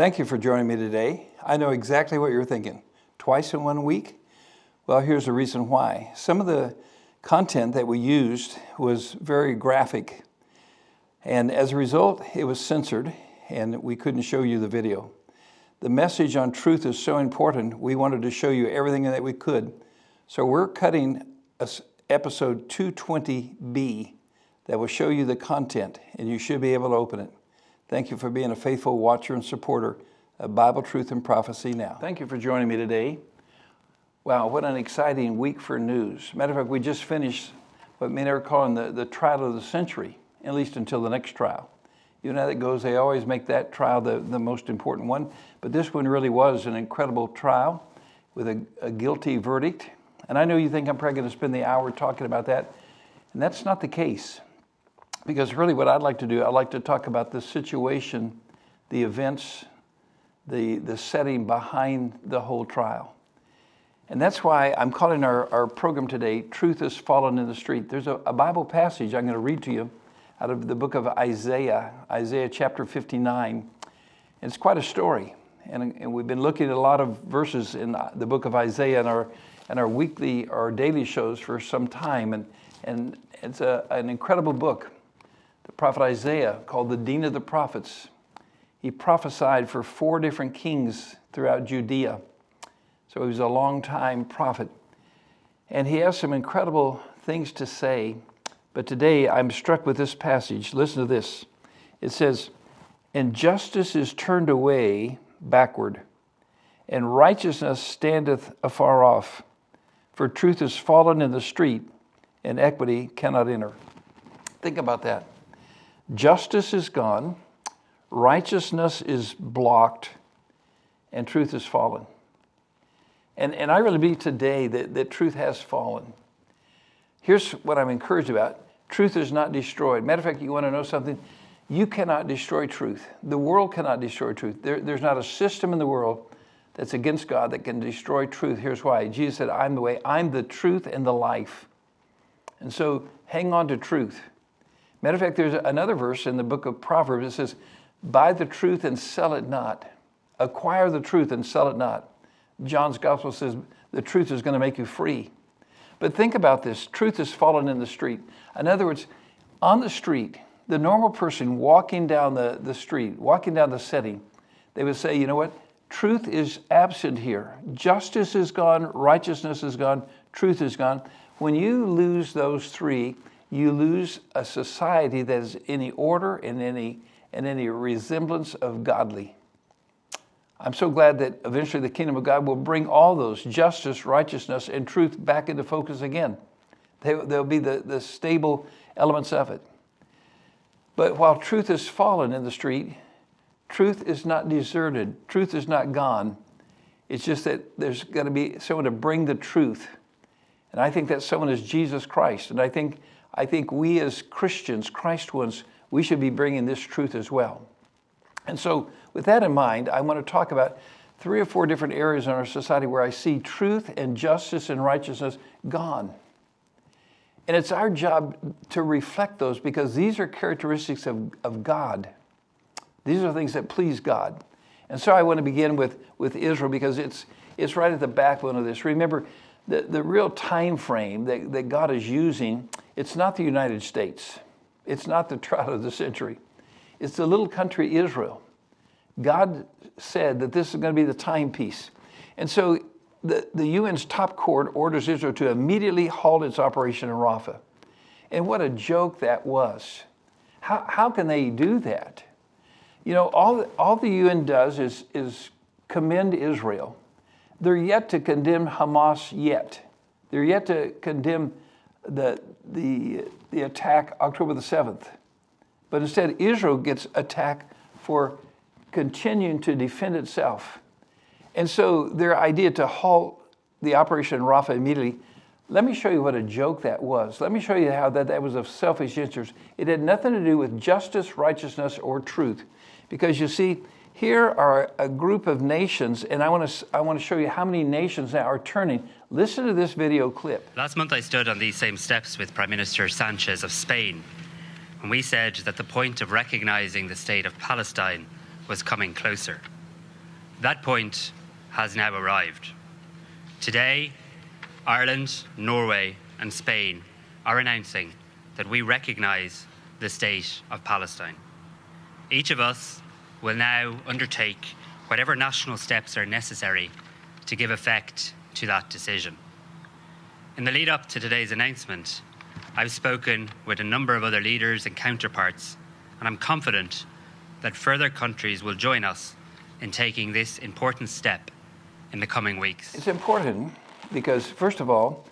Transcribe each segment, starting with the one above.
Thank you for joining me today. I know exactly what you're thinking. Twice in 1 week? Well, here's the reason why. Some of the content that we used was very graphic, and as a result, it was censored, and we couldn't show you the video. The message on truth is so important, we wanted to show you everything that we could. So we're cutting episode 220B that will show you the content, and you should be able to open it. Thank you for being a faithful watcher and supporter of Bible Truth and Prophecy Now. Thank you for joining me today. Wow, what an exciting week for news. Matter of fact, we just finished what many are calling the trial of the century, at least until the next trial. You know how that goes, they always make that trial the most important one, but this one really was an incredible trial with a guilty verdict. And I know you think I'm probably going to spend the hour talking about that, and that's not the case. Because really what I'd like to do, I'd like to talk about the situation, the events, the setting behind the whole trial. And that's why I'm calling our program today, Truth is Fallen in the Street. There's a Bible passage I'm going to read to you out of the book of Isaiah, Isaiah chapter 59. And it's quite a story. And we've been looking at a lot of verses in the book of Isaiah in our weekly or daily shows for some time. And it's an incredible book. The prophet Isaiah, called the Dean of the Prophets, he prophesied for 4 different kings throughout Judea. So he was a long-time prophet. And he has some incredible things to say. But today I'm struck with this passage. Listen to this. It says, "And justice is turned away backward, and righteousness standeth afar off. For truth is fallen in the street, and equity cannot enter." Think about that. Justice is gone, righteousness is blocked, and truth is fallen. And I really believe today that truth has fallen. Here's what I'm encouraged about. Truth is not destroyed. Matter of fact, you want to know something? You cannot destroy truth. The world cannot destroy truth. There's not a system in the world that's against God that can destroy truth. Here's why. Jesus said, "I'm the way, I'm the truth and the life." And so hang on to truth. Matter of fact, there's another verse in the book of Proverbs that says, "Buy the truth and sell it not. Acquire the truth and sell it not." John's gospel says the truth is going to make you free. But think about this. Truth has fallen in the street. In other words, on the street, the normal person walking down the street, walking down the setting, they would say, you know what? Truth is absent here. Justice is gone. Righteousness is gone. Truth is gone. When you lose those three, you lose a society that is any order and any resemblance of godly. I'm so glad that eventually the kingdom of God will bring all those, justice, righteousness, and truth, back into focus again. They'll be the stable elements of it. But while truth has fallen in the street, truth is not deserted. Truth is not gone. It's just that there's got to be someone to bring the truth. And I think that someone is Jesus Christ. And I think we as Christians, Christ ones, we should be bringing this truth as well. And so with that in mind, I want to talk about 3 or 4 different areas in our society where I see truth and justice and righteousness gone. And it's our job to reflect those, because these are characteristics of God. These are things that please God. And so I want to begin with Israel, because it's right at the backbone of this. Remember, the real time frame that God is using, it's not the United States. It's not the trial of the century. It's the little country Israel. God said that this is going to be the timepiece. And so the UN's top court orders Israel to immediately halt its operation in Rafah. And what a joke that was. How can they do that? You know, all the UN does is commend Israel. They're yet to condemn Hamas yet. They're yet to condemn the attack October the 7th. But instead, Israel gets attacked for continuing to defend itself. And so their idea to halt the operation in Rafah immediately, let me show you what a joke that was. Let me show you how that was of selfish interest. It had nothing to do with justice, righteousness, or truth. Because you see, here are a group of nations, and I want to show you how many nations now are turning. Listen to this video clip. Last month I stood on these same steps with Prime Minister Sanchez of Spain, and we said that the point of recognizing the state of Palestine was coming closer. That point has now arrived. Today, Ireland, Norway, and Spain are announcing that we recognise the state of Palestine. Each of us will now undertake whatever national steps are necessary to give effect to that decision. In the lead up to today's announcement, I've spoken with a number of other leaders and counterparts, and I'm confident that further countries will join us in taking this important step in the coming weeks. It's important because, first of all,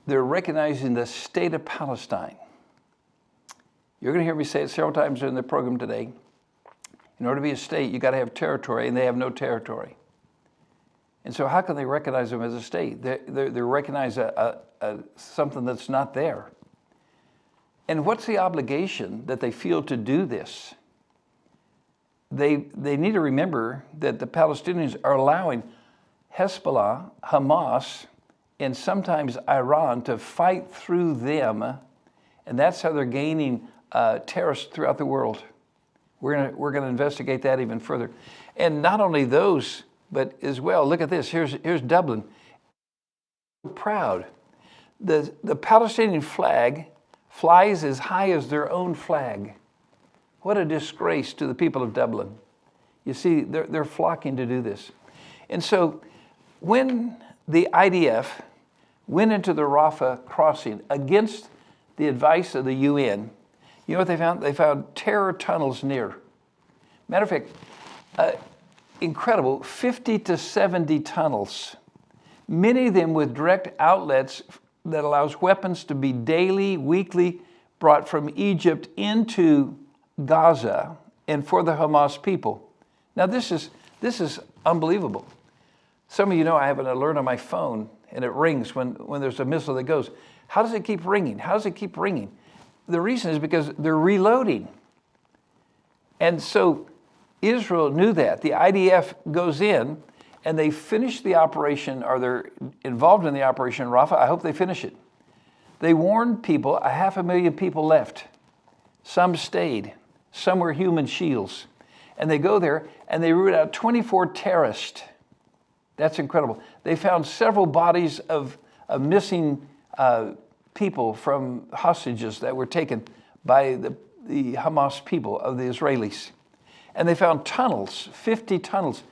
they're recognizing the state of Palestine. You're going to hear me say it several times in the program today. In order to be a state, you got to have territory, and they have no territory. And so how can they recognize them as a state? They recognize something that's not there. And what's the obligation that they feel to do this? They need to remember that the Palestinians are allowing Hezbollah, Hamas, and sometimes Iran to fight through them, and that's how they're gaining terrorists throughout the world. We're gonna investigate that even further. And not only those, but as well, look at this, here's Dublin. Proud. The Palestinian flag flies as high as their own flag. What a disgrace to the people of Dublin. You see, they're flocking to do this. And so when the IDF went into the Rafah crossing against the advice of the UN, you know what they found? They found terror tunnels near. Matter of fact, incredible, 50 to 70 tunnels, many of them with direct outlets that allows weapons to be daily, weekly brought from Egypt into Gaza and for the Hamas people. Now this is unbelievable. Some of you know I have an alert on my phone and it rings when there's a missile that goes. How does it keep ringing? How does it keep ringing? The reason is because they're reloading. And so Israel knew that. The IDF goes in and they finish the operation, or they're involved in the operation in Rafah. I hope they finish it. They warned people, 500,000 people left. Some stayed. Some were human shields. And they go there and they root out 24 terrorists. That's incredible. They found several bodies of missing people from hostages that were taken by the Hamas people of the Israelis. And they found tunnels, 50 tunnels.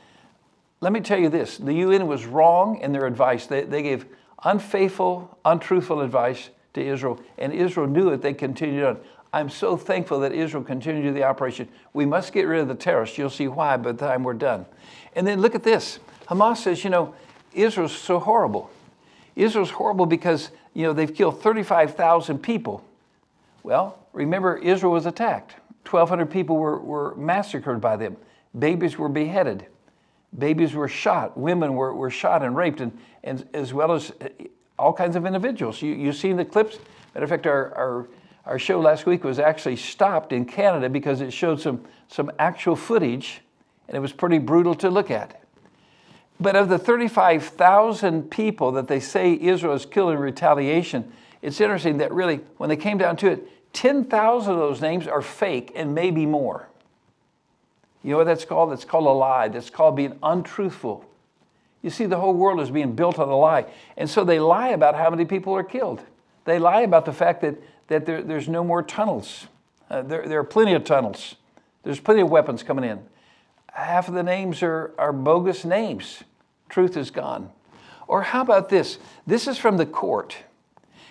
Let me tell you this, the UN was wrong in their advice. They gave unfaithful, untruthful advice to Israel, and Israel knew it, they continued on. I'm so thankful that Israel continued the operation. We must get rid of the terrorists. You'll see why by the time we're done. And then look at this. Hamas says, Israel's so horrible. Israel's horrible because, they've killed 35,000 people. Well, remember, Israel was attacked. 1,200 people were massacred by them. Babies were beheaded. Babies were shot. Women were shot and raped, and as well as all kinds of individuals. You've seen the clips. Matter of fact, our show last week was actually stopped in Canada because it showed some actual footage, and it was pretty brutal to look at. But of the 35,000 people that they say Israel has killed in retaliation, it's interesting that really, when they came down to it, 10,000 of those names are fake and maybe more. You know what that's called? That's called a lie. That's called being untruthful. You see, the whole world is being built on a lie. And so they lie about how many people are killed. They lie about the fact that there's no more tunnels. There are plenty of tunnels. There's plenty of weapons coming in. Half of the names are bogus names. Truth is gone. Or how about this? This is from the court.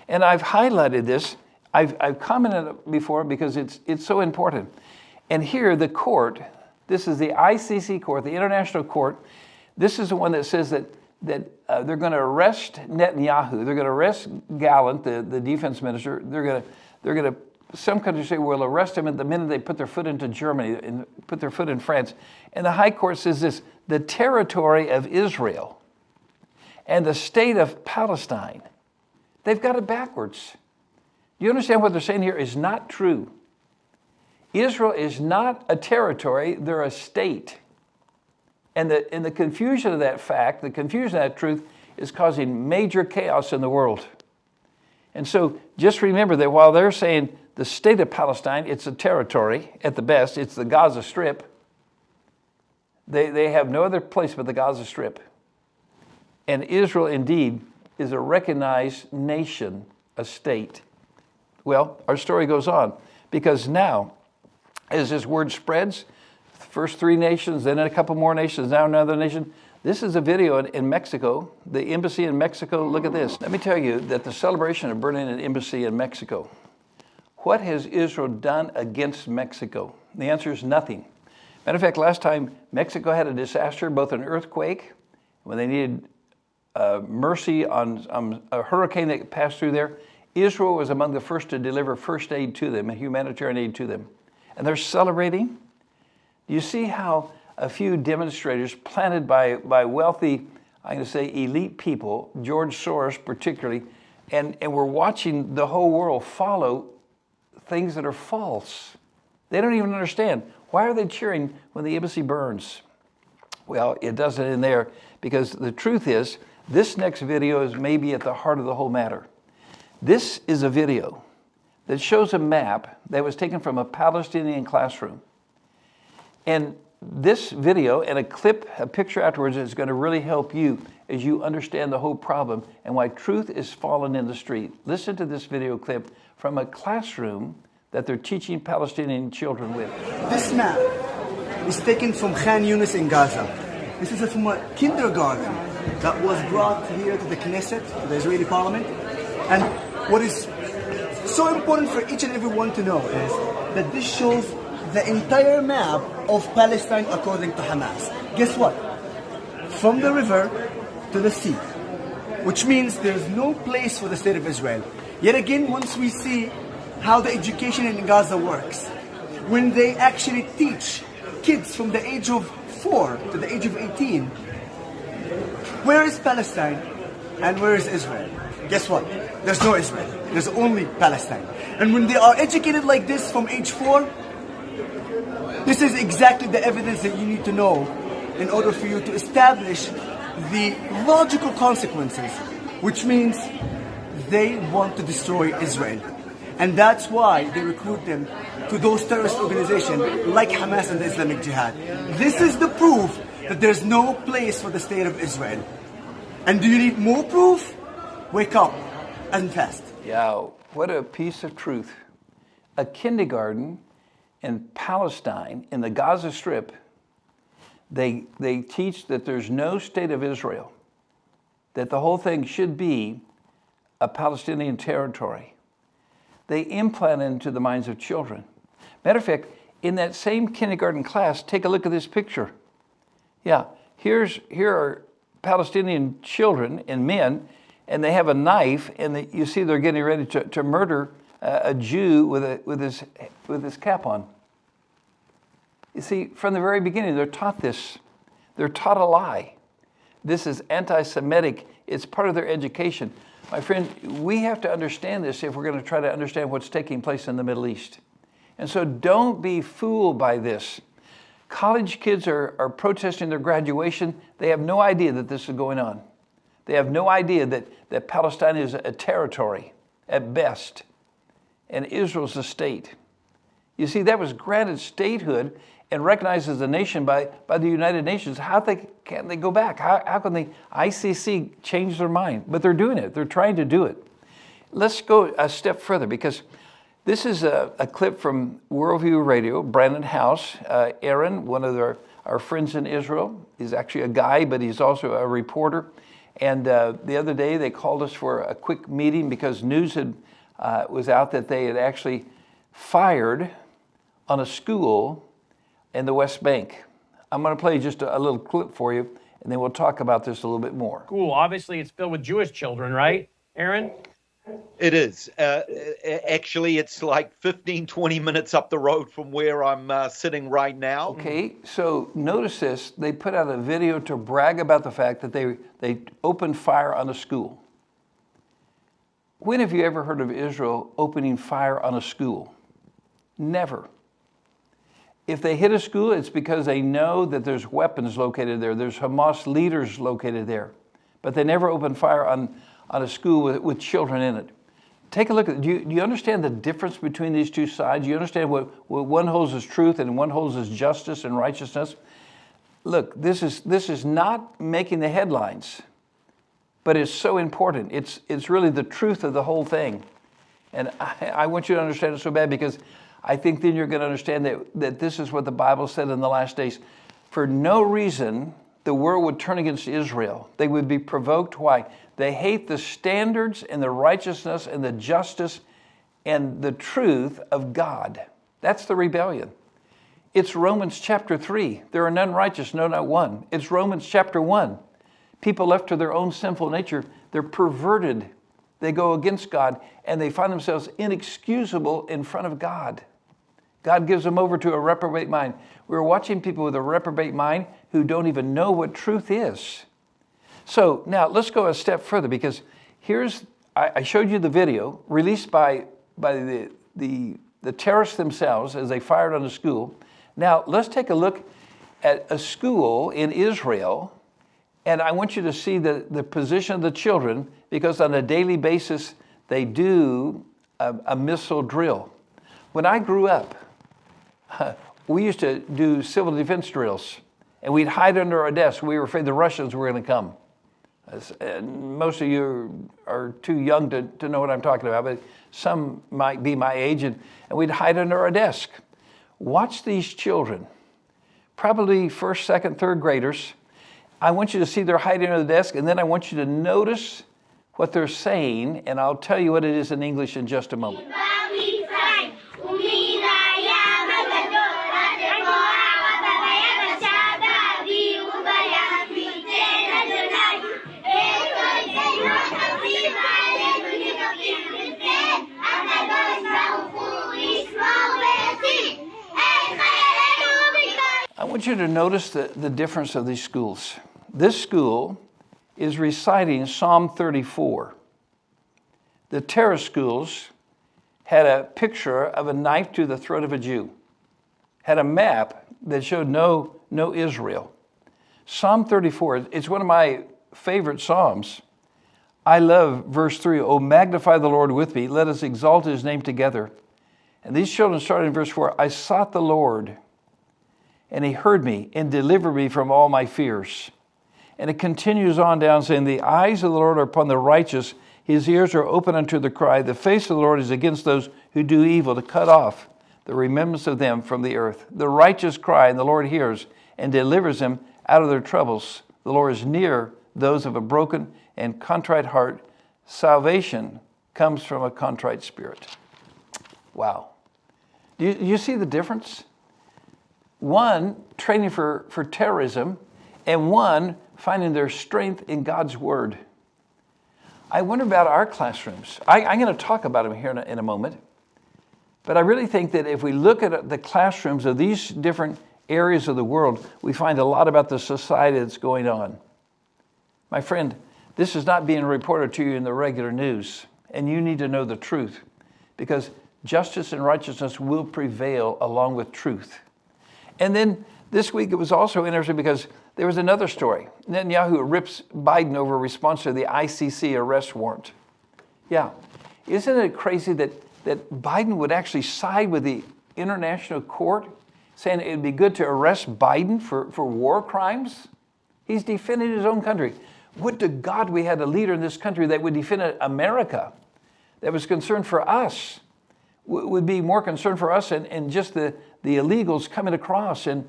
And I've highlighted this. I've commented before because it's so important. And here the court, this is the ICC court, the International Court. This is the one that says that they're going to arrest Netanyahu. They're going to arrest Gallant, the defense minister. They're going to. Some countries say we'll arrest him at the minute they put their foot into Germany and put their foot in France. And the High Court says this: the territory of Israel and the state of Palestine. They've got it backwards. Do you understand what they're saying here is not true? Israel is not a territory, they're a state. And the confusion of that fact, the confusion of that truth is causing major chaos in the world. And so just remember that while they're saying the state of Palestine, it's a territory at the best, it's the Gaza Strip. They have no other place but the Gaza Strip. And Israel, indeed, is a recognized nation, a state. Well, our story goes on, because now, as this word spreads, first 3 nations, then a couple more nations, now another nation. This is a video in Mexico, the embassy in Mexico. Look at this. Let me tell you that the celebration of burning an embassy in Mexico, what has Israel done against Mexico? The answer is nothing. Matter of fact, last time Mexico had a disaster, both an earthquake, when they needed mercy on a hurricane that passed through there, Israel was among the first to deliver first aid to them and humanitarian aid to them. And they're celebrating. Do you see how a few demonstrators planted by wealthy, I'm going to say elite people, George Soros particularly, and we're watching the whole world follow things that are false. They don't even understand. Why are they cheering when the embassy burns? Well, it doesn't in there, because the truth is, this next video is maybe at the heart of the whole matter. This is a video that shows a map that was taken from a Palestinian classroom. And this video and a clip, a picture afterwards, is going to really help you as you understand the whole problem and why truth is fallen in the street. Listen to this video clip from a classroom that they're teaching Palestinian children with. This map is taken from Khan Yunis in Gaza. This is from a kindergarten that was brought here to the Knesset, to the Israeli parliament. And what is so important for each and every one to know is that this shows the entire map of Palestine according to Hamas. Guess what? From the river to the sea, which means there's no place for the state of Israel. Yet again, once we see how the education in Gaza works, when they actually teach kids from the age of 4 to the age of 18, where is Palestine and where is Israel? Guess what? There's no Israel. There's only Palestine. And when they are educated like this from age 4, this is exactly the evidence that you need to know in order for you to establish the logical consequences, which means they want to destroy Israel. And that's why they recruit them to those terrorist organizations like Hamas and the Islamic Jihad. This is the proof that there's no place for the state of Israel. And do you need more proof? Wake up and fast. Yeah, what a piece of truth. A kindergarten in Palestine, in the Gaza Strip, they teach that there's no state of Israel, that the whole thing should be a Palestinian territory. They implant into the minds of children. Matter of fact, in that same kindergarten class, take a look at this picture. Yeah, here are Palestinian children and men, and they have a knife, and you see they're getting ready to murder a Jew with his cap on. You see, from the very beginning, they're taught this. They're taught a lie. This is anti-Semitic. It's part of their education. My friend, we have to understand this if we're going to try to understand what's taking place in the Middle East. And so don't be fooled by this. College kids are protesting their graduation. They have no idea that this is going on. They have no idea that Palestine is a territory at best, and Israel's a state. You see, that was granted statehood and recognized as a nation by the United Nations. How can they go back? How can the ICC change their mind? But they're doing it. They're trying to do it. Let's go a step further, because this is a clip from Worldview Radio, Brandon House. Aaron, one of our friends in Israel, is actually a guy, but he's also a reporter. And the other day they called us for a quick meeting because news was out that they had actually fired on a school in the West Bank. I'm going to play just a little clip for you, and then we'll talk about this a little bit more. School, obviously, it's filled with Jewish children, right, Aaron? It is. Actually, it's like 15, 20 minutes up the road from where I'm sitting right now. Okay, so notice this. They put out a video to brag about the fact that they opened fire on a school. When have you ever heard of Israel opening fire on a school? Never. If they hit a school, it's because they know that there's weapons located there. There's Hamas leaders located there. But they never open fire on a school with children in it. Take a look at it. Do you understand the difference between these two sides? Do you understand what one holds as truth and one holds as justice and righteousness? look, this is not making the headlines, but it's so important. It's really the truth of the whole thing. And I want you to understand it so bad, because I think then you're going to understand that this is what the Bible said in the last days. For no reason the world would turn against Israel. They would be provoked. Why? They hate the standards and the righteousness and the justice and the truth of God. That's the rebellion. It's Romans chapter 3. There are none righteous, no, not one. It's Romans chapter 1. People left to their own sinful nature, they're perverted. They go against God, and they find themselves inexcusable in front of God. God gives them over to a reprobate mind. We're watching people with a reprobate mind who don't even know what truth is. So now let's go a step further, because I showed you the video released by the terrorists themselves as they fired on a school. Now let's take a look at a school in Israel, and I want you to see the position of the children, because on a daily basis they do a missile drill. When I grew up, we used to do civil defense drills, and we'd hide under our desk. We were afraid the Russians were going to come. Most of you are too young to know what I'm talking about, but some might be my age, and we'd hide under our desk. Watch these children, probably first, second, third graders. I want you to see they're hiding under the desk, and then I want you to notice what they're saying, and I'll tell you what it is in English in just a moment. I want you to notice the difference of these schools. This school is reciting Psalm 34. The terrorist schools had a picture of a knife to the throat of a Jew, had a map that showed no Israel. Psalm 34, it's one of my favorite Psalms. I love verse 3, "Oh, magnify the Lord with me, let us exalt his name together." And these children started in verse 4, "I sought the Lord, and he heard me and delivered me from all my fears." And it continues on down saying, "The eyes of the Lord are upon the righteous, his ears are open unto the cry. The face of the Lord is against those who do evil, to cut off the remembrance of them from the earth. The righteous cry, and the Lord hears and delivers them out of their troubles. The Lord is near those of a broken and contrite heart. Salvation comes from a contrite spirit." Wow. Do you see the difference? One training for terrorism, and one finding their strength in God's word. I wonder about our classrooms. I'm going to talk about them here in a moment. But I really think that if we look at the classrooms of these different areas of the world, we find a lot about the society that's going on. My friend, this is not being reported to you in the regular news, and you need to know the truth, because justice and righteousness will prevail along with truth. And then this week it was also interesting because there was another story. Netanyahu rips Biden over response to the ICC arrest warrant. Yeah, isn't it crazy that Biden would actually side with the international court, saying it would be good to arrest Biden for war crimes? He's defending his own country. Would to God we had a leader in this country that would defend America, that was concerned for us, would be more concerned for us and just the illegals coming across and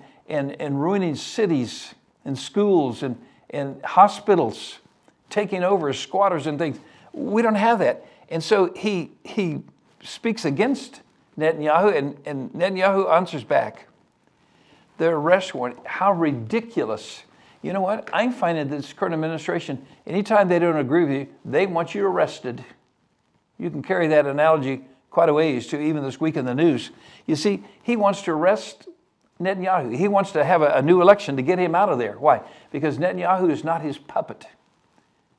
ruining cities and schools and hospitals, taking over squatters and things. We don't have that. And so he speaks against Netanyahu, and Netanyahu answers back. The arrest warrant, how ridiculous. You know what? I'm finding this current administration, anytime they don't agree with you, they want you arrested. You can carry that analogy quite a ways to even this week in the news. You see, he wants to arrest Netanyahu. He wants to have a new election to get him out of there. Why? Because Netanyahu is not his puppet.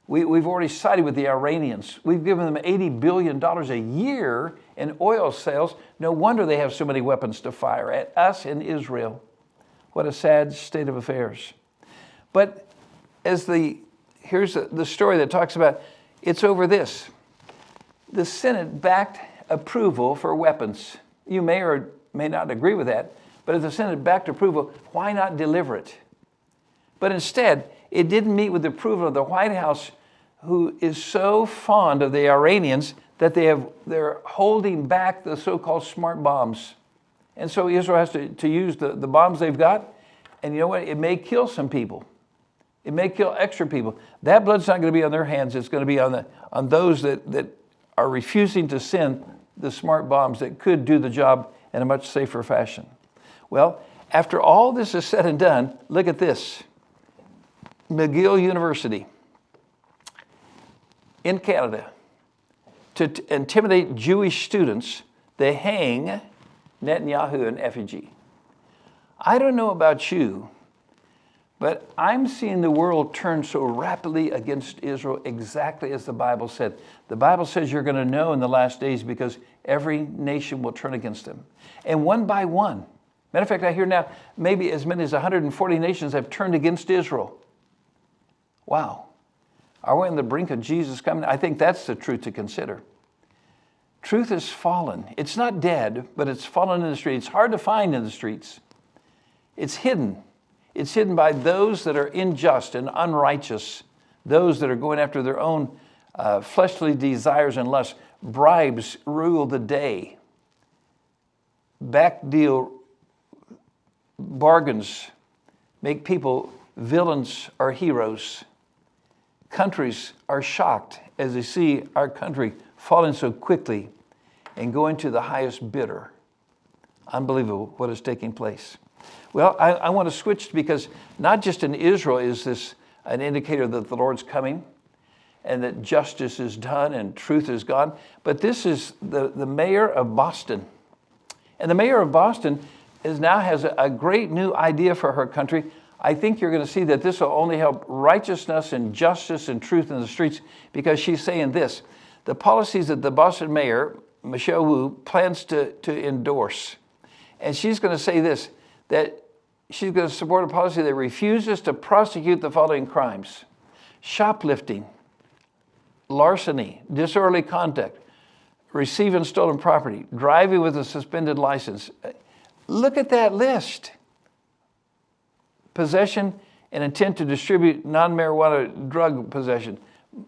We've already sided with the Iranians. We've given them $80 billion a year in oil sales. No wonder they have so many weapons to fire at us in Israel. What a sad state of affairs. But here's the story that talks about, it's over this. The Senate backed approval for weapons. You may or may not agree with that, but if the Senate backed approval, why not deliver it? But instead, it didn't meet with the approval of the White House, who is so fond of the Iranians that they're holding back the so-called smart bombs. And so Israel has to use the bombs they've got. And you know what? It may kill some people. It may kill extra people. That blood's not going to be on their hands. It's going to be on those that are refusing to send the smart bombs that could do the job in a much safer fashion. Well, after all this is said and done, look at this. McGill University in Canada, to intimidate Jewish students, they hang Netanyahu in effigy. I don't know about you, but I'm seeing the world turn so rapidly against Israel exactly as the Bible said. The Bible says you're going to know in the last days because every nation will turn against them. And one by one, matter of fact, I hear now maybe as many as 140 nations have turned against Israel. Wow. Are we on the brink of Jesus coming? I think that's the truth to consider. Truth has fallen. It's not dead, but it's fallen in the streets. It's hard to find in the streets. It's hidden. It's hidden by those that are unjust and unrighteous, those that are going after their own fleshly desires and lusts. Bribes rule the day. Back deal bargains make people villains or heroes. Countries are shocked as they see our country falling so quickly and going to the highest bidder. Unbelievable what is taking place. Well, I want to switch because not just in Israel is this an indicator that the Lord's coming and that justice is done and truth is gone, but this is the mayor of Boston. And the mayor of Boston now has a great new idea for her country. I think you're going to see that this will only help righteousness and justice and truth in the streets, because she's saying this: the policies that the Boston mayor, Michelle Wu, plans to endorse. And she's going to say this, that she's going to support a policy that refuses to prosecute the following crimes: shoplifting, larceny, disorderly conduct, receiving stolen property, driving with a suspended license. Look at that list. Possession and intent to distribute non-marijuana drug possession,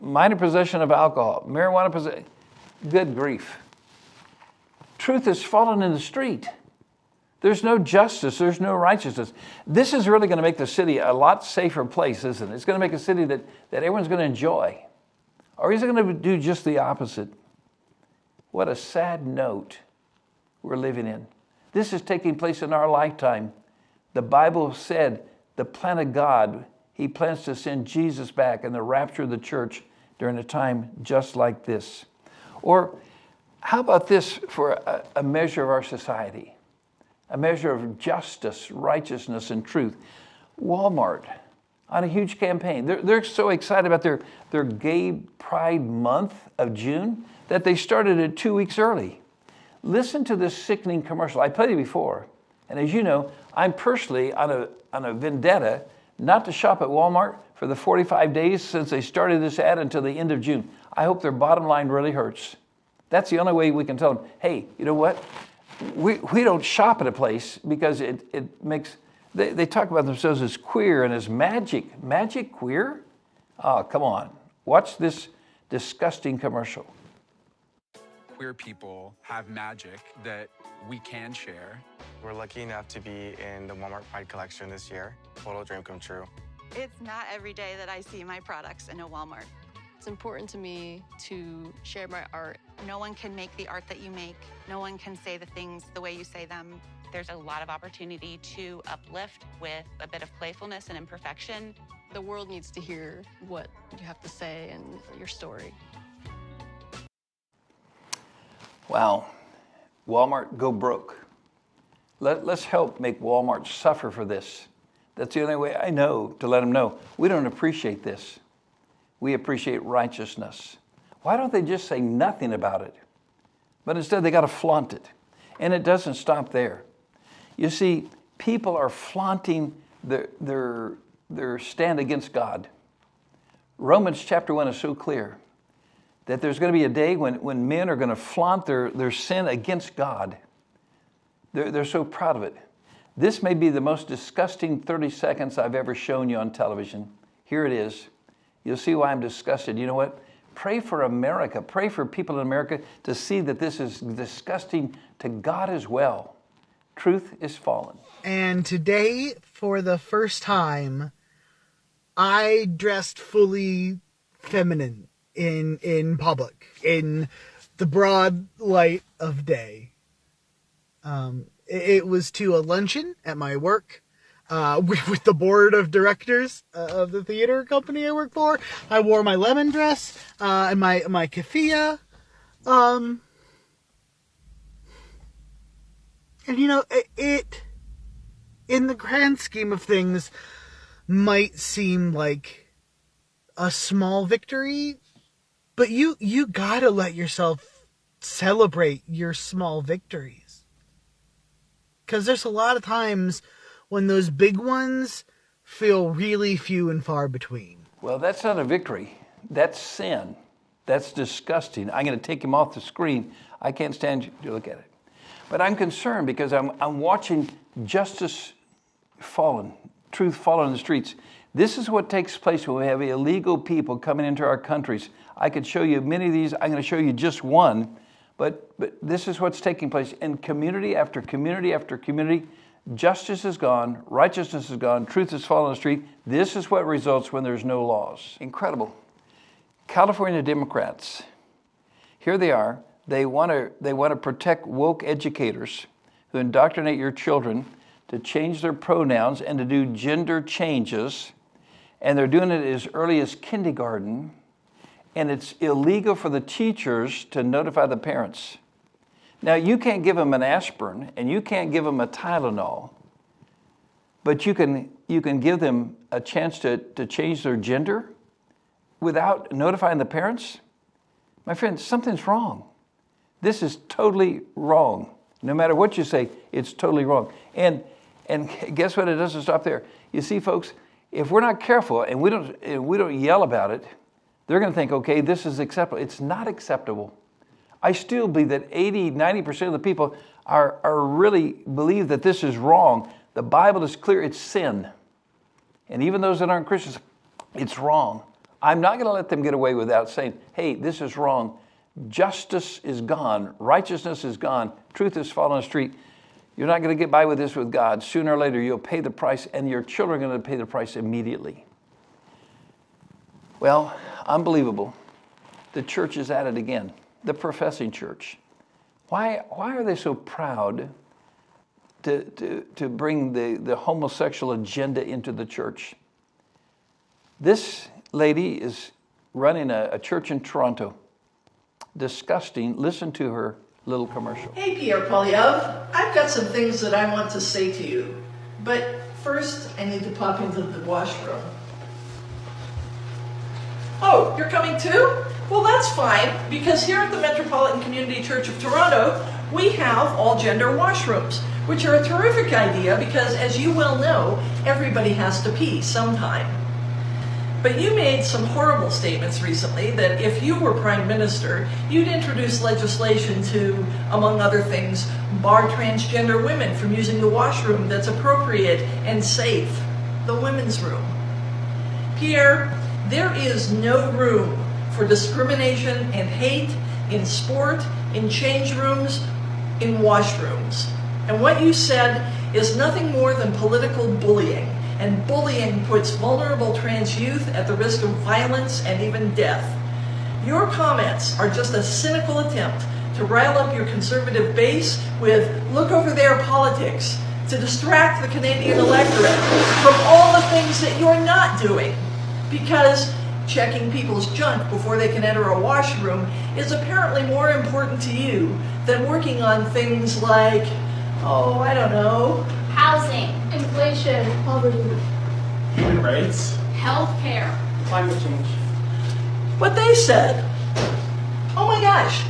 minor possession of alcohol, marijuana possession. Good grief. Truth has fallen in the street. There's no justice. There's no righteousness. This is really going to make the city a lot safer place, isn't it? It's going to make a city that everyone's going to enjoy. Or is it going to do just the opposite? What a sad note we're living in. This is taking place in our lifetime. The Bible said the plan of God, he plans to send Jesus back and the rapture of the church during a time just like this. Or how about this for a measure of our society? A measure of justice, righteousness, and truth. Walmart on a huge campaign. They're so excited about their Gay Pride Month of June that they started it 2 weeks early. Listen to this sickening commercial. I played it before. And as you know, I'm personally on a vendetta not to shop at Walmart for the 45 days since they started this ad until the end of June. I hope their bottom line really hurts. That's the only way we can tell them, hey, you know what? We don't shop at a place because it makes, they talk about themselves as queer and as magic. Magic queer? Oh, come on. Watch this disgusting commercial. Queer people have magic that we can share. We're lucky enough to be in the Walmart Pride collection this year. Total dream come true. It's not every day that I see my products in a Walmart. It's important to me to share my art. No one can make the art that you make. No one can say the things the way you say them. There's a lot of opportunity to uplift with a bit of playfulness and imperfection. The world needs to hear what you have to say and your story. Wow. Walmart, go broke. Let's help make Walmart suffer for this. That's the only way I know to let them know. We don't appreciate this. We appreciate righteousness. Why don't they just say nothing about it? But instead they got to flaunt it. And it doesn't stop there. You see, people are flaunting their stand against God. Romans chapter 1 is so clear that there's going to be a day when men are going to flaunt their sin against God. They're so proud of it. This may be the most disgusting 30 seconds I've ever shown you on television. Here it is. You'll see why I'm disgusted. You know what? Pray for America. Pray for people in America to see that this is disgusting to God as well. Truth is fallen. And today, for the first time, I dressed fully feminine in public, in the broad light of day. It was to a luncheon at my work with the board of directors of the theater company I work for. I wore my lemon dress and my keffiyeh. And you know, it in the grand scheme of things might seem like a small victory, but you gotta let yourself celebrate your small victories. Because there's a lot of times when those big ones feel really few and far between. Well, that's not a victory. That's sin. That's disgusting. I'm going to take him off the screen. I can't stand to look at it. But I'm concerned because I'm watching justice fallen, truth fallen in the streets. This is what takes place when we have illegal people coming into our countries. I could show you many of these. I'm going to show you just one. But this is what's taking place in community after community after community. Justice is gone, righteousness is gone, truth is fallen on the street. This is what results when there's no laws. Incredible. California Democrats, here they are. They want to protect woke educators who indoctrinate your children to change their pronouns and to do gender changes. And they're doing it as early as kindergarten. And it's illegal for the teachers to notify the parents. Now, you can't give them an aspirin and you can't give them a Tylenol, but you can give them a chance to change their gender without notifying the parents? My friend, something's wrong. This is totally wrong. No matter what you say, it's totally wrong. And guess what? It doesn't stop there. You see, folks, if we're not careful and we don't yell about it, they're going to think, okay, this is acceptable. It's not acceptable. I still believe that 80-90% of the people are really believe that this is wrong. The Bible is clear, it's sin. And even those that aren't Christians, it's wrong. I'm not going to let them get away without saying, hey, this is wrong. Justice is gone. Righteousness is gone. Truth is fallen on the street. You're not going to get by with this with God. Sooner or later, you'll pay the price, and your children are going to pay the price immediately. Well, unbelievable. The church is at it again. The professing church. Why are they so proud to bring the homosexual agenda into the church? This lady is running a church in Toronto. Disgusting. Listen to her little commercial. Hey, Pierre Polyev. I've got some things that I want to say to you. But first, I need to pop into the washroom. Oh, you're coming too? Well, that's fine, because here at the Metropolitan Community Church of Toronto, we have all-gender washrooms, which are a terrific idea because, as you well know, everybody has to pee sometime. But you made some horrible statements recently that if you were Prime Minister, you'd introduce legislation to, among other things, bar transgender women from using the washroom that's appropriate and safe, the women's room. Pierre, there is no room for discrimination and hate in sport, in change rooms, in washrooms. And what you said is nothing more than political bullying. And bullying puts vulnerable trans youth at the risk of violence and even death. Your comments are just a cynical attempt to rile up your conservative base with look over there politics, to distract the Canadian electorate from all the things that you're not doing. Because checking people's junk before they can enter a washroom is apparently more important to you than working on things like, oh, I don't know, housing, inflation, poverty, human rights, healthcare, climate change. What they said. Oh my gosh,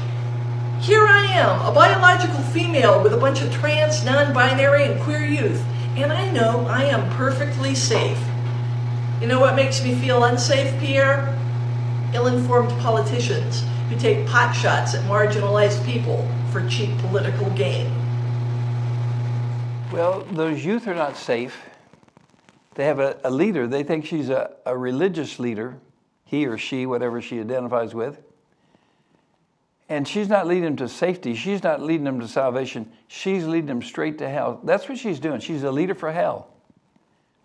here I am, a biological female with a bunch of trans, non-binary, and queer youth, and I know I am perfectly safe. You know what makes me feel unsafe, Pierre? Ill-informed politicians who take pot shots at marginalized people for cheap political gain. Well, those youth are not safe. They have a leader. They think she's a religious leader, he or she, whatever she identifies with. And she's not leading them to safety. She's not leading them to salvation. She's leading them straight to hell. That's what she's doing. She's a leader for hell.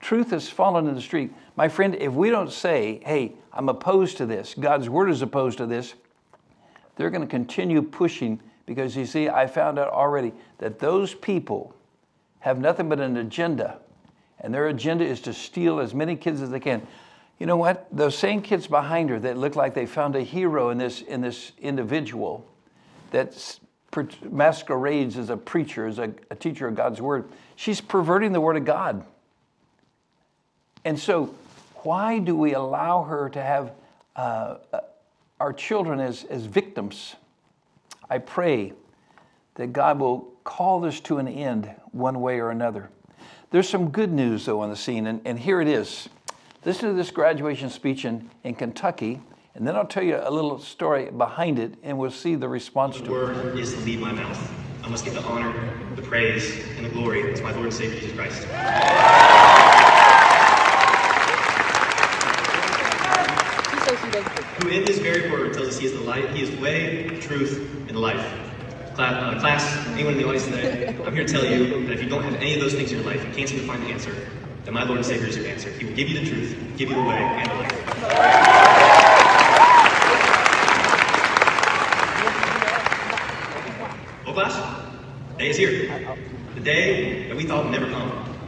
Truth has fallen in the street. My friend, if we don't say, hey, I'm opposed to this, God's word is opposed to this, they're going to continue pushing, because you see, I found out already that those people have nothing but an agenda, and their agenda is to steal as many kids as they can. You know what? Those same kids behind her that look like they found a hero in this individual that masquerades as a preacher, as a teacher of God's word, she's perverting the word of God. And so why do we allow her to have our children as victims? I pray that God will call this to an end one way or another. There's some good news, though, on the scene, and here it is. Listen to this graduation speech in Kentucky, and then I'll tell you a little story behind it, and we'll see the response to it. The word is to lead my mouth. I must give the honor, the praise, and the glory to my Lord and Savior Jesus Christ. Who in his very word tells us he is the light, he is the way, the truth, and the life. Class, anyone in the audience today, I'm here to tell you that if you don't have any of those things in your life, you can't seem to find the answer, then my Lord and Savior is your answer. He will give you the truth, give you the way, and the life. Well, class, the day is here. The day that we thought would never come.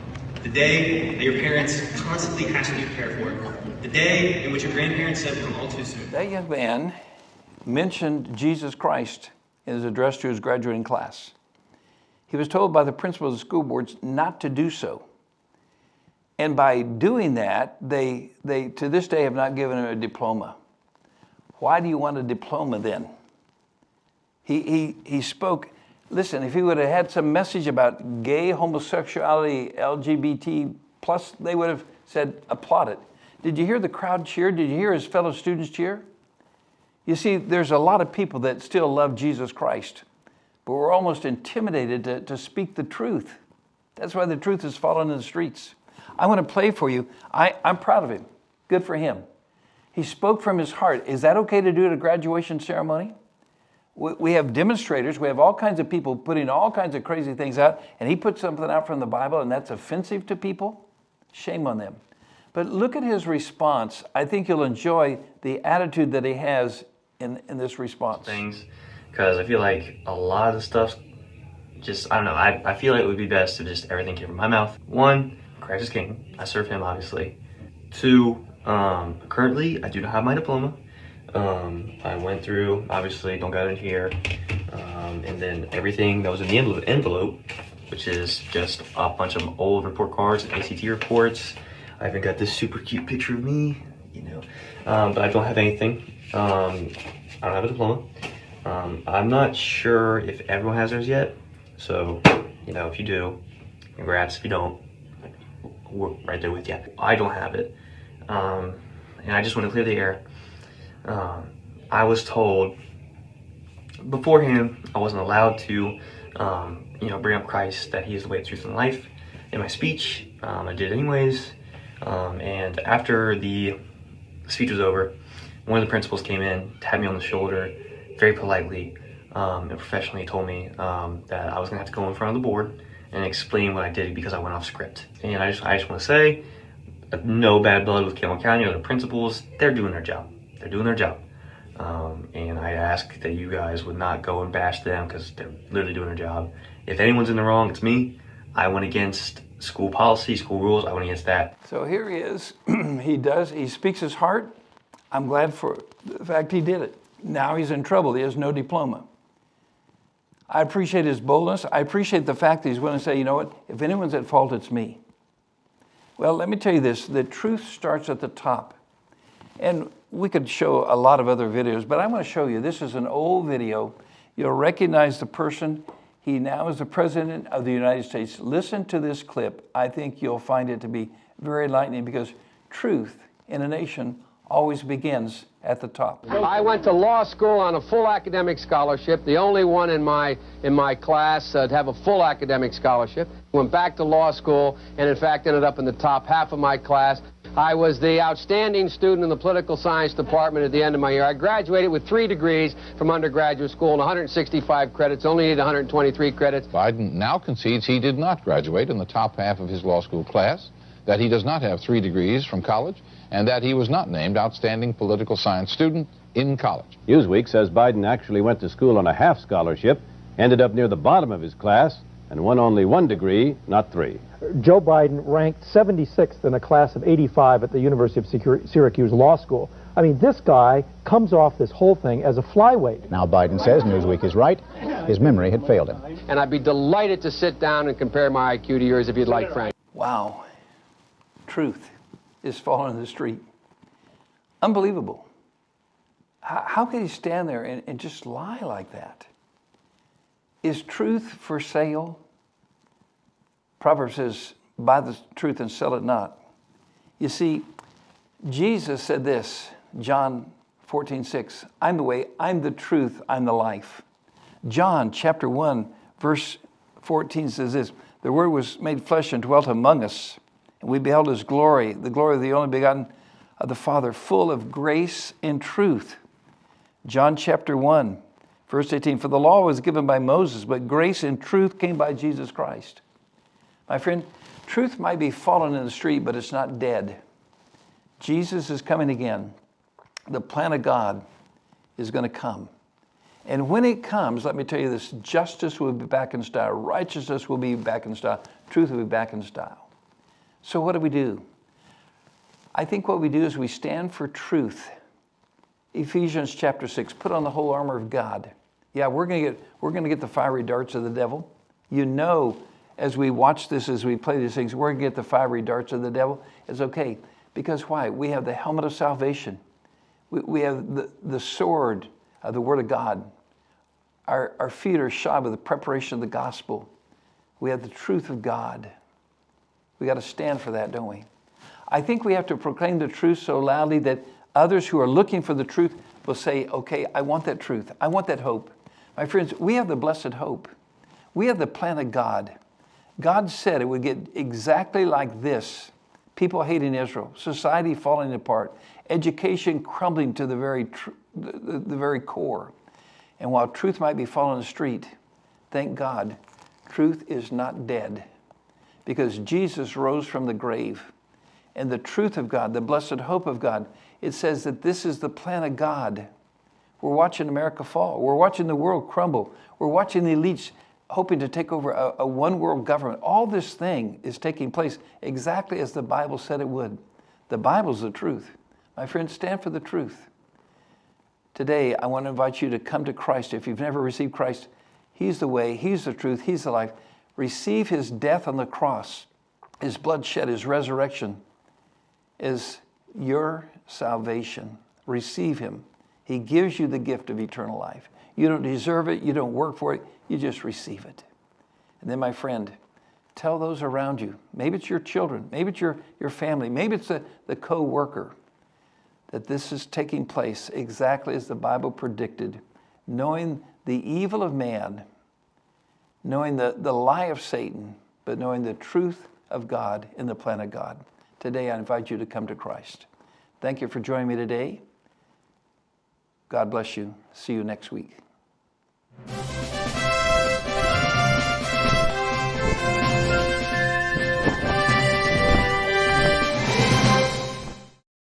The day that your parents constantly asked you to prepare for. The day in which your grandparents said would come all too soon. That young man mentioned Jesus Christ in his address to his graduating class. He was told by the principals of the school boards not to do so. And by doing that, they to this day have not given him a diploma. Why do you want a diploma then? He spoke, listen, if he would have had some message about gay, homosexuality, LGBT plus, they would have said, applaud it. Did you hear the crowd cheer? Did you hear his fellow students cheer? You see, there's a lot of people that still love Jesus Christ, but we're almost intimidated to speak the truth. That's why the truth has fallen in the streets. I want to play for you. I'm proud of him. Good for him. He spoke from his heart. Is that okay to do at a graduation ceremony? We have demonstrators. We have all kinds of people putting all kinds of crazy things out, and he put something out from the Bible, and that's offensive to people? Shame on them. But look at his response. I think you'll enjoy the attitude that he has in this response. Things, because I feel like a lot of the stuff just, I don't know, I feel like it would be best if just everything came from my mouth. One, Christ is King. I serve him, obviously. Two, currently, I do not have my diploma. I went through, obviously, don't got it in here, and then everything that was in the envelope, which is just a bunch of old report cards and ACT reports. I even got this super cute picture of me, you know, but I don't have anything. I don't have a diploma. I'm not sure if everyone has theirs yet, so, you know, if you do, congrats. If you don't, we're right there with you. I don't have it, and I just want to clear the air. I was told beforehand I wasn't allowed to, you know, bring up Christ, that he is the way, the truth, and life in my speech. I did it anyways, and after the speech was over, one of the principals came in, tapped me on the shoulder, very politely and professionally told me that I was gonna have to go in front of the board and explain what I did because I went off script. And I just want to say, no bad blood with Campbell County or the principals. They're doing their job. They're doing their job. And I ask that you guys would not go and bash them because they're literally doing their job. If anyone's in the wrong, it's me. I went against school policy, school rules. I went against that. So here he is. He speaks his heart. I'm glad for the fact he did it. Now he's in trouble. He has no diploma. I appreciate his boldness. I appreciate the fact that he's willing to say, you know what, if anyone's at fault, it's me. Well, let me tell you this. The truth starts at the top. And we could show a lot of other videos, but I want to show you. This is an old video. You'll recognize the person. He now is the President of the United States. Listen to this clip. I think you'll find it to be very enlightening because truth in a nation always begins at the top. I went to law school on a full academic scholarship, the only one in my class to have a full academic scholarship. Went back to law school and in fact ended up in the top half of my class. I was the outstanding student in the political science department at the end of my year. I graduated with 3 degrees from undergraduate school and 165 credits, only needed 123 credits. Biden now concedes he did not graduate in the top half of his law school class, that he does not have 3 degrees from college, and that he was not named outstanding political science student in college. Newsweek says Biden actually went to school on a half scholarship, ended up near the bottom of his class, and won only 1 degree, not 3. Joe Biden ranked 76th in a class of 85 at the University of Syracuse Law School. I mean, this guy comes off this whole thing as a flyweight. Now Biden says Newsweek is right. His memory had failed him. And I'd be delighted to sit down and compare my IQ to yours if you'd like, Frank. Wow. Truth is falling in the street. Unbelievable. How can he stand there and just lie like that? Is truth for sale? Proverbs says, buy the truth and sell it not. You see, Jesus said this, John 14:6, I'm the way, I'm the truth, I'm the life. John chapter 1, verse 14 says this, the Word was made flesh and dwelt among us, and we beheld His glory, the glory of the only begotten of the Father, full of grace and truth. John chapter 1, verse 18, for the law was given by Moses, but grace and truth came by Jesus Christ. My friend, truth might be fallen in the street, but it's not dead. Jesus is coming again. The plan of God is going to come. And when it comes, let me tell you this, justice will be back in style, righteousness will be back in style, truth will be back in style. So what do? I think what we do is we stand for truth. Ephesians chapter 6, put on the whole armor of God. Yeah, we're going to get the fiery darts of the devil. You know, as we watch this, as we play these things, we're going to get the fiery darts of the devil. It's okay. Because why? We have the helmet of salvation. We have the sword of the Word of God. Our feet are shod with the preparation of the gospel. We have the truth of God. We got to stand for that, don't we? I think we have to proclaim the truth so loudly that others who are looking for the truth will say, okay, I want that truth. I want that hope. My friends, we have the blessed hope. We have the plan of God. God said it would get exactly like this. People hating Israel, society falling apart, education crumbling to the very core. And while truth might be falling in the street, thank God, truth is not dead. Because Jesus rose from the grave. And the truth of God, the blessed hope of God, it says that this is the plan of God. We're watching America fall. We're watching the world crumble. We're watching the elites hoping to take over a one world government. All this thing is taking place exactly as the Bible said it would. The Bible's the truth. My friends, stand for the truth. Today, I want to invite you to come to Christ. If you've never received Christ, He's the way, He's the truth, He's the life. Receive His death on the cross, His blood shed, His resurrection is your salvation. Receive Him. He gives you the gift of eternal life. You don't deserve it. You don't work for it. You just receive it. And then, my friend, tell those around you. Maybe it's your children. Maybe it's your family. Maybe it's the co-worker. That this is taking place exactly as the Bible predicted. Knowing the evil of man. Knowing the lie of Satan. But knowing the truth of God and the plan of God. Today, I invite you to come to Christ. Thank you for joining me today. God bless you. See you next week.